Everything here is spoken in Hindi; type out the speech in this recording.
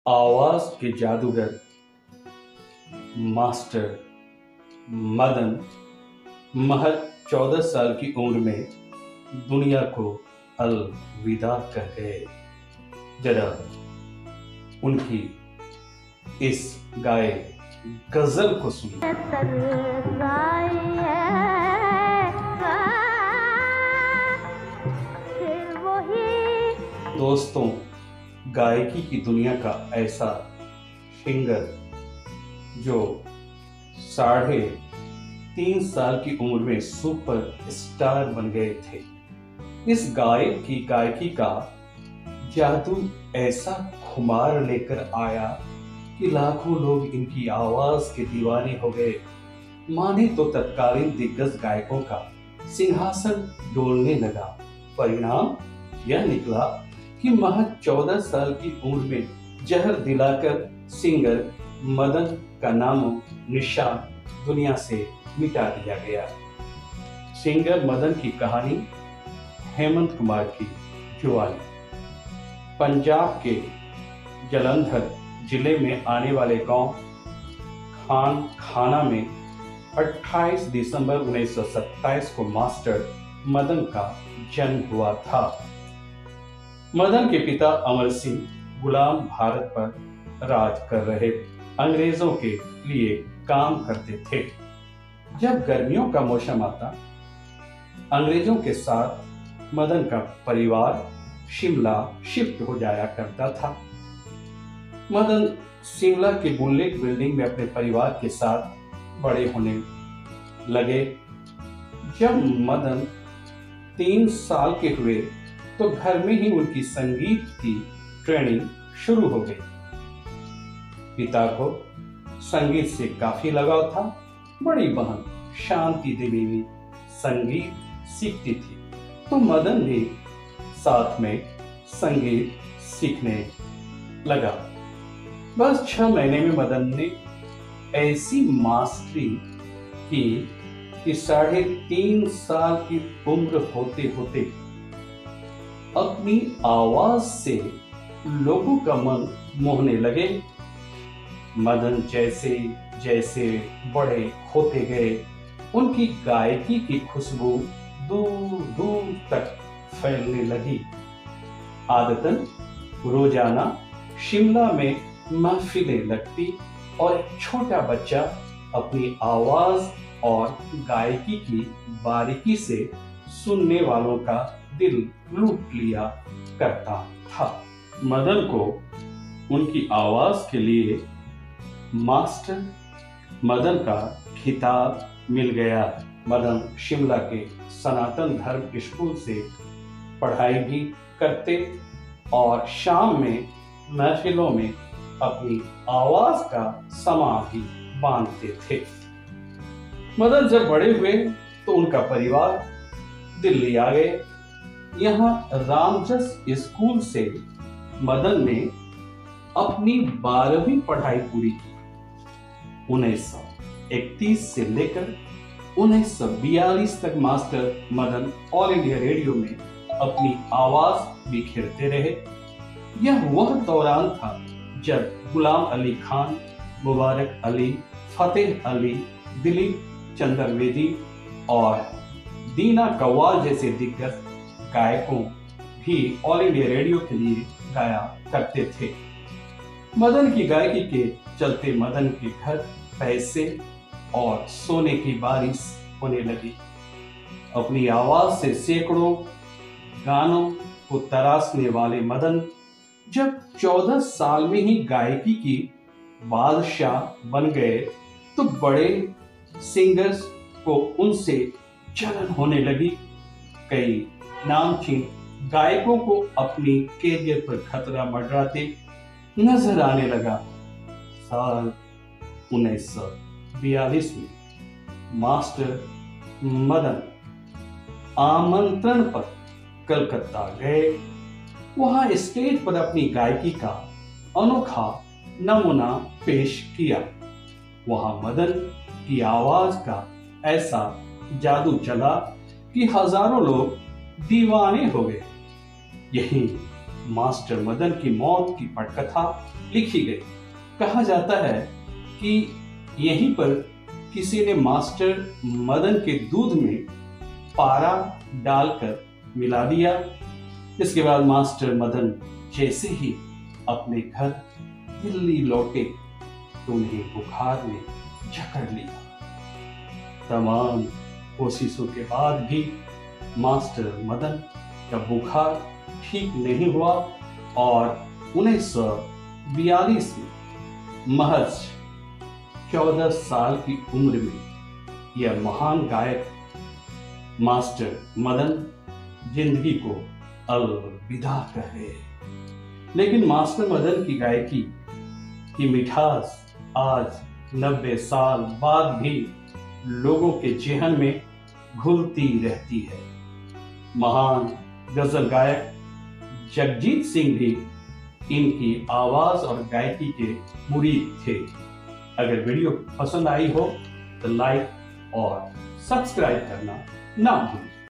आवाज के जादूगर मास्टर मदन महज 14 साल की उम्र में दुनिया को अलविदा कह गए। जरा उनकी इस गाए गजल को सुनिए। दोस्तों, गायकी की दुनिया का ऐसा सिंगर जो 3.5 साल की उम्र में सुपर स्टार बन गए थे, इस गायक की गायकी का जादू ऐसा खुमार लेकर आया कि लाखों लोग इनकी आवाज के दीवाने हो गए। माने तो तत्कालीन दिग्गज गायकों का सिंहासन डोलने लगा। परिणाम यह निकला कि महज 14 साल की उम्र में जहर दिलाकर सिंगर मदन का नामो निशान दुनिया से मिटा दिया गया। सिंगर मदन की कहानी हेमंत कुमार की जुआनी। पंजाब के जलंधर जिले में आने वाले गांव खाना में 28 दिसंबर 1927 को मास्टर मदन का जन्म हुआ था। मदन के पिता अमर सिंह गुलाम भारत पर राज कर रहे अंग्रेजों के लिए काम करते थे। जब गर्मियों का मौसम आता, अंग्रेजों के साथ मदन का परिवार शिमला शिफ्ट हो जाया करता था। मदन शिमला के बुलेट बिल्डिंग में अपने परिवार के साथ बड़े होने लगे। जब मदन 3 साल के हुए तो घर में ही उनकी संगीत की ट्रेनिंग शुरू हो गई। पिता को संगीत से काफी लगाव था। बड़ी बहन शांति देवी भी संगीत सीखती थी, तो मदन भी साथ में संगीत सीखने लगा। बस 6 महीने में मदन ने ऐसी मास्टरी की कि 3.5 साल की उम्र होते होते अपनी आवाज से लोगों का मन मोहने लगे। मदन जैसे जैसे बड़े होते गए, उनकी गायकी की खुशबू दूर दूर तक फैलने लगी। आदतन रोजाना शिमला में महफिलें लगती और एक छोटा बच्चा अपनी आवाज और गायकी की बारीकी से सुनने वालों का दिल लूट लिया करता था। मदन को उनकी आवाज के लिए मास्टर मदन का खिताब मिल गया। मदन शिमला के सनातन धर्म स्कूल से पढ़ाई भी करते और शाम में महफिलों में अपनी आवाज का समा भी बांधते थे। मदन जब बड़े हुए तो उनका परिवार दिल्ली आ गए। यहाँ रामजस स्कूल से मदन ने अपनी 12वीं पढ़ाई पूरी की। 1931 से लेकर 1942 तक master Madan all India radio में अपनी आवाज बिखेरते रहे। यह वह दौरान था जब गुलाम अली खान, मुबारक अली, फतेह अली, दिलीप चंद्रवेदी और दीना कव्वाल जैसे दिग्गज गायकों भी ऑल इंडिया रेडियो के लिए गाया करते थे। मदन की गायकी के चलते मदन के घर पैसे और सोने की बारिश होने लगी। अपनी आवाज से सैकड़ों गानों को तराशने वाले मदन जब 14 साल में ही गायकी की बादशाह बन गए तो बड़े सिंगर्स को उनसे जलन होने लगी। कई नामचीन गायकों को अपनी कैरियर पर खतरा मंडराते नजर आने लगा। साल 1942 में मास्टर मदन आमंत्रण पर कलकत्ता गए। वहां स्टेज पर अपनी गायकी का अनोखा नमूना पेश किया। वहां मदन की आवाज का ऐसा जादू चला कि हजारों लोग दीवाने हो गए। यही मास्टर मदन की मौत की पटकथा लिखी गई। कहा जाता है कि यहीं पर किसी ने मास्टर मदन के दूध में पारा डालकर मिला दिया। इसके बाद मास्टर मदन जैसे ही अपने घर दिल्ली लौटे तो उन्हें बुखार ने जकड़ लिया। तमाम कोशिशों के बाद भी मास्टर मदन का बुखार ठीक नहीं हुआ और 1942 में महज 14 साल की उम्र में यह महान गायक मास्टर मदन जिंदगी को अलविदा कह गए। लेकिन मास्टर मदन की गायकी की मिठास आज 90 साल बाद भी लोगों के जेहन में घुलती रहती है। महान गजल गायक जगजीत सिंह भी इनकी आवाज और गायकी के मुरीद थे। अगर वीडियो पसंद आई हो तो लाइक और सब्सक्राइब करना ना भूलें।